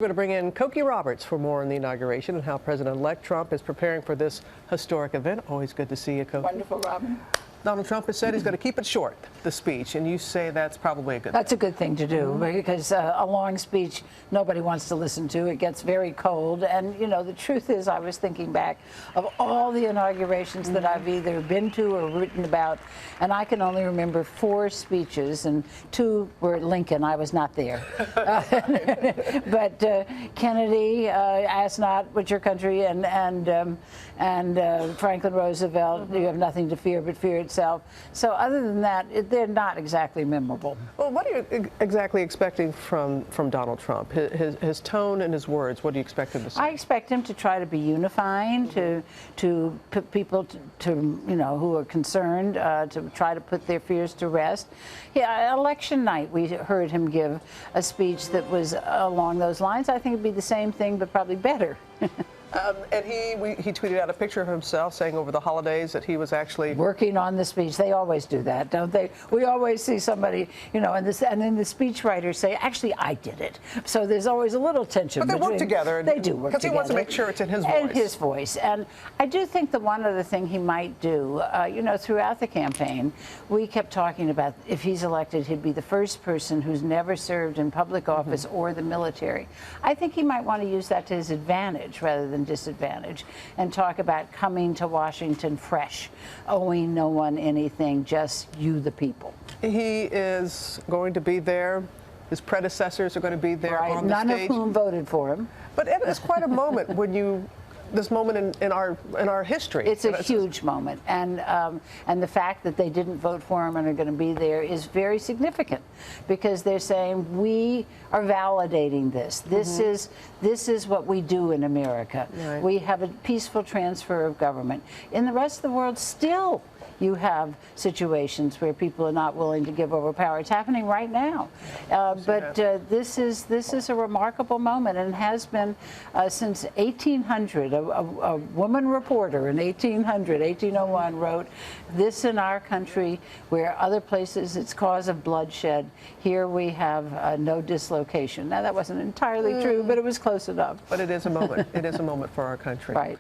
We're going to bring in Cokie Roberts for more on the inauguration and how President-elect Trump is preparing for this historic event. Always good to see you, Cokie. Wonderful, Robin. Donald Trump has said he's going to keep it short, the speech, and you say that's probably a good thing. That's a good thing to do, because a long speech nobody wants to listen to. It gets very cold. And, you know, the truth is, I was thinking back of all the inaugurations that I've either been to or written about, and I can only remember 4 speeches, and 2 were at Lincoln. I was not there. But Kennedy, ask not what your country, and Franklin Roosevelt, you have nothing to fear but fear itself. So other than that, they're not exactly memorable. Well, what are you exactly expecting from Donald Trump? His tone and his words, what do you expect him to say? I expect him to try to be unifying, to put people to you know, who are concerned, to try to put their fears to rest. Yeah, election night, we heard him give a speech that was along those lines. I think it'd be the same thing, but probably better. And he tweeted out a picture of himself saying over the holidays that he was actually working on the speech. They always do that, don't they? We always see somebody, you know, and then the speechwriters say, actually, I did it. So there's always a little tension. But they work together. They do work together. Because he wants to make sure it's in his voice. And his voice. And I do think the one other thing he might do, you know, throughout the campaign, we kept talking about if he's elected, he'd be the first person who's never served in public office or the military. I think he might want to use that to his advantage rather than disadvantage, and talk about coming to Washington fresh, owing no one anything, just you the people. He is going to be there. His predecessors are going to be there on the stage. None of whom voted for him. But it is quite a moment when you, this moment in our history. It's a huge moment, and the fact that they didn't vote for him and are going to be there is very significant, because they're saying we are validating this. This is what we do in America. Right. We have a peaceful transfer of government. In the rest of the world, still you have situations where people are not willing to give over power. It's happening right now. But this is a remarkable moment, and has been since 1800. A woman reporter in 1801 wrote, "This in our country, where other places it's cause of bloodshed, here we have no dislocation." Now that wasn't entirely true, but it was close enough. But it is a moment. It is a moment for our country. Right.